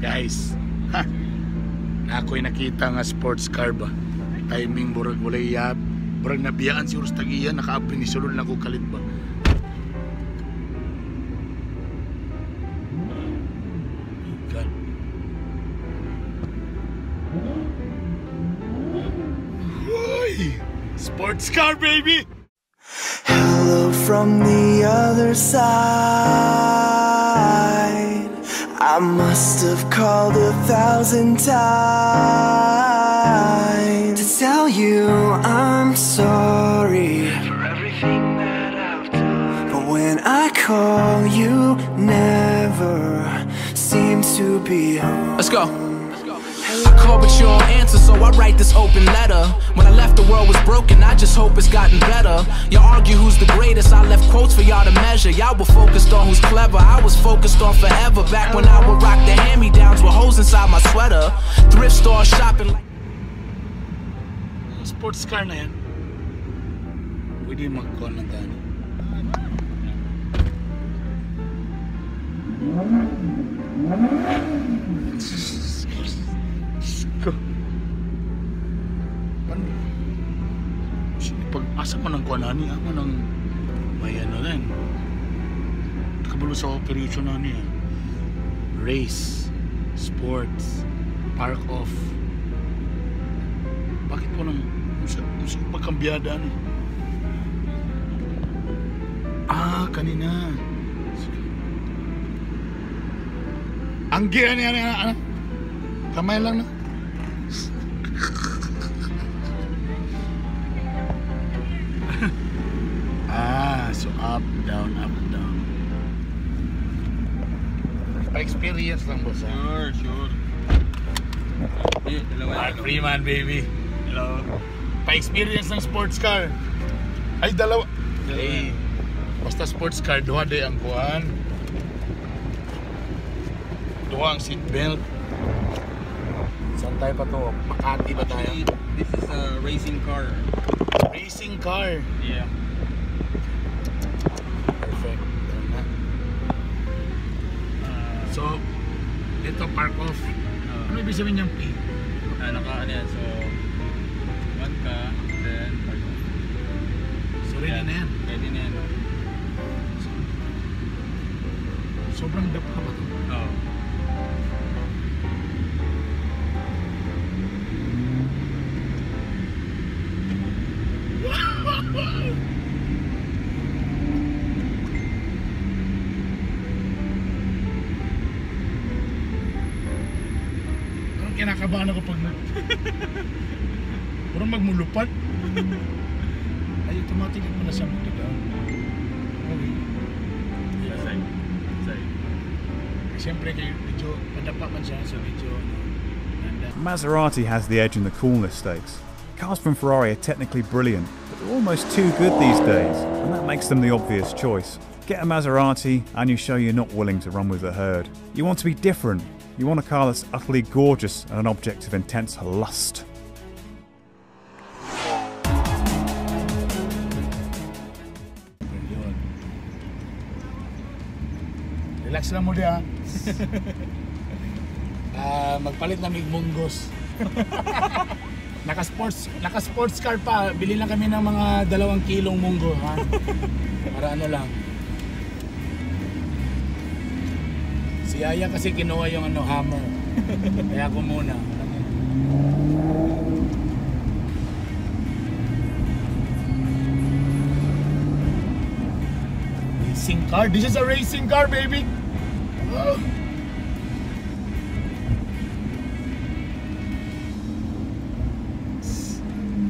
Guys, na ako'y nakita nga sports car ba. Timing burag walay yab. Burag nabiyaan siguro sa tagiyan, nakaabri ni sulod lang ko kalit ba. God. Uy! Sports car, baby! Hello from the other side. I must have called 1,000 times to tell you I'm sorry for everything that I've done. But when I call, you never seem to be home. Let's go. I call but you don't answer, so I write this open letter. When I left, the world was broken, I just hope it's gotten better. You argue who's the greatest, I left quotes for y'all to measure. Y'all were focused on who's clever, I was focused on forever. Back when I would rock the hand-me-downs with holes inside my sweater. Thrift store shopping like... Sports car na yan. Pwede mag-call ng gani. Pag-asa mo ng kuanani, ako ng may ano din. Nakabalo sa operation na niya. Race, sports, park off. Bakit ko nang pagkambiyada ano? Ah, kanina. Ang giyan ano? Kamay lang na. So up, down, up, down. Pa-experience lang boss. Sure. Mark Freeman, baby. Hello. Pa-experience ng sports car. Ay, dalawa. Ay, basta sports car, duha day ang kuhan. Duha ang seatbelt. Saan tayo pa to? Makati ba tayo? This is a racing car. Racing car? Yeah. Perfect. So, dito park off. Ano ibig sabihin niyang P? Ano yan? So, 1 ka, then park off. So, ready na yan? Ready na yan. Sobrang dapa ba ito? Oo. Kinakabahan ako pag parang magmulupan. Ay, automatic mo na siya mag-down. Okay. Sorry. Siyempre kayo, medyo madapa man siya sa medyo Maserati has the edge in the coolness stakes. Cars from Ferrari are technically brilliant, but they're almost too good these days, and that makes them the obvious choice. Get a Maserati and you show you're not willing to run with the herd. You want to be different. You want a car that's utterly gorgeous and an object of intense lust. Relax lang mo diya. Magpalit na mig munggos. Naka-sports car pa. Bili lang kami ng mga 2 kilong munggo, ha? Para ano lang. Si Aya kasi kinuha yung hammer. Kaya ako muna. Racing car? This is a racing car, baby! Oh.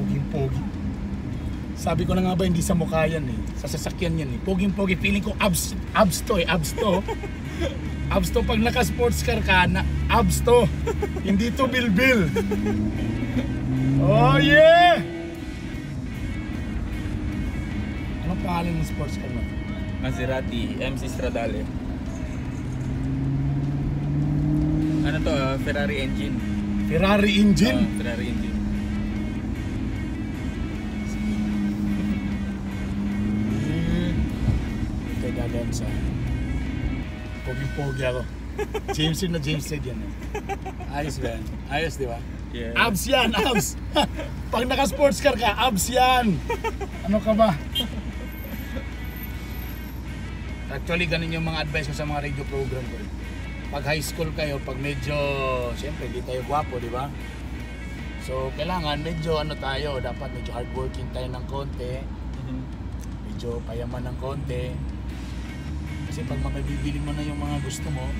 Poging-pogi. Sabi ko na nga ba hindi sa mukha yan eh. Sa sasakyan yan eh. Poging-pogi. Feeling ko abs to eh. Abs to. Abs to pag naka-sports car ka na abs to. Hindi to bilbil. Oh yeah! Anong pangalan ng sports car mo? Maserati MC Stradale. Ano to? Ferrari engine. Ferrari engine? Ferrari engine. Kaya gagawin sa poging-pogi ako. James na James said yan eh. Ayos ba yan? Ayos, di ba? Yeah. Abs yan, abs! Pag naka-sports car ka, abs yan! Ano ka ba? Actually, ganun yung mga advice ko sa mga radio program ko. Pag high school kayo, pag medyo, siyempre, hindi tayo gwapo, di ba? So, kailangan medyo ano tayo, dapat medyo hardworking tayo ng konti. Medyo payaman ng konti. Kasi pag mabibili mo na yung mga gusto mo,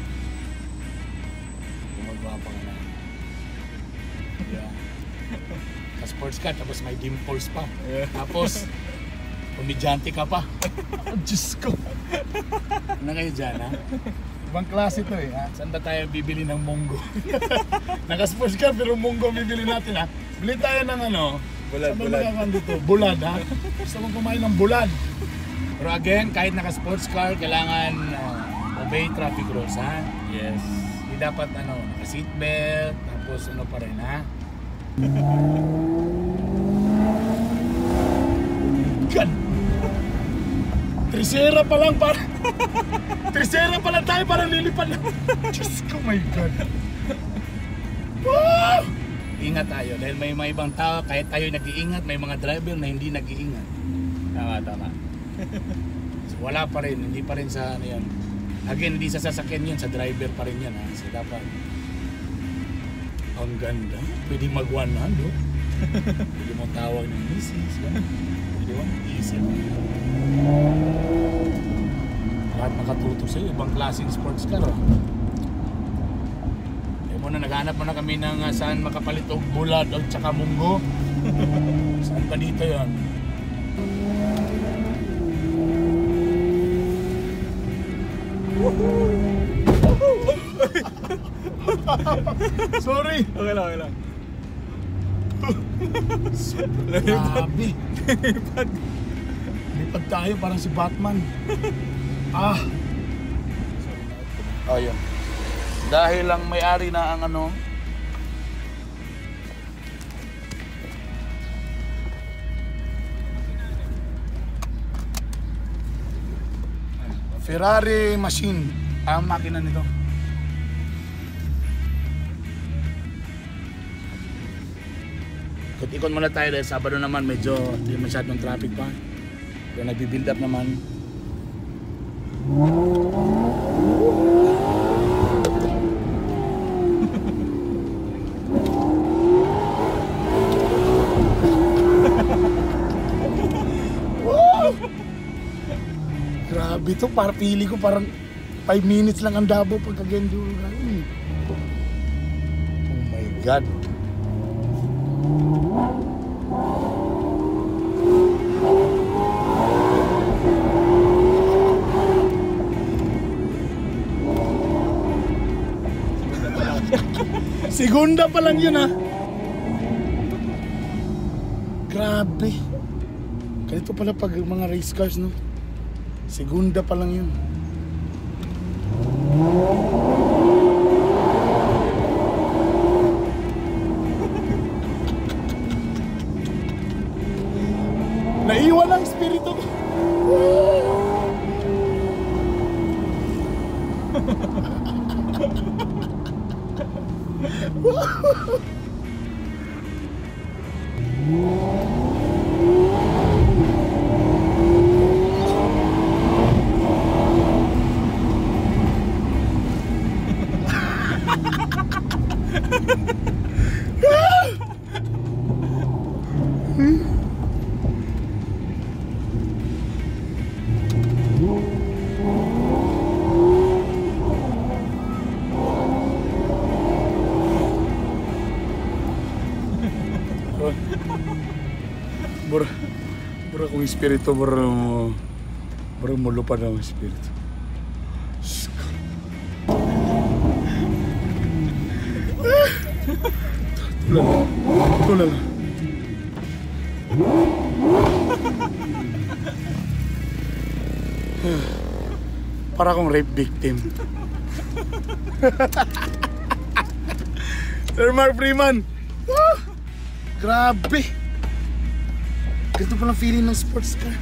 gumagwapa ka na. Yeah. Ka-sports car, tapos may dimples pa. Tapos, komedyante ka pa. Oh, Diyos ko. Ano kayo dyan, ha? Ibang klase to eh, ha? Saan ba tayo bibili ng munggo? Naka-sports car, pero munggo bibili natin, ha? Bili tayo ng ano? Bulad, saan ba bulad. magkakan dito? Bulad, ha? Gusto mong kumain ng bulad. Pero again, kahit naka-sports car, kailangan obey traffic rules, ha? Yes. Hindi dapat, ano, naka-seatbelt, tapos ano pa rin, ha? God! Trisera pa lang para... Trisera pa lang tayo para lilipad na. Diyos ko, my God. Wow! Ingat tayo dahil may mga ibang tao, kahit tayo nag-iingat, may mga driver na hindi nag-iingat. Tama, tama. So, wala pa rin, hindi pa rin sa ano yan. Again, hindi sa sasakyan yun, sa driver pa rin yan, ha? So dapat... Ang ganda. Pwede mag-100, oh. Pwede mong tawag ng misis, yan. Pwede mong isip. Lahat nakatutok sa'yo, ibang klaseng sports car, oh. Eh muna, naghanap muna kami ng saan makapalit o bulad o tsaka munggo. Saan pa dito yan? Sorry! Okay lang, okay lang. Grabe! Lipad tayo parang si Batman. Ah! Oh, yun. Dahil lang may-ari na ang ano, Ferrari machine ang makina nito. Ikot muna tayo dahil Sabado naman medyo hindi masyadong traffic pa. Kaya nagbi-build up naman. Grabe to, para pili ko parang 5 minutes lang ang Davao pagka-Genduro. Oh my God. Segunda pa lang yun, ha? Grabe. Ganito pala pag mga race cars, no? Segunda pa lang yun. Naiwan ang espiritu ko. Bura kung espiritu, bura mo lupad ang espiritu. Tulala. Para akong rape victim. Sir Mark Freeman. Grabe. Ganito palang feeling ng sports car.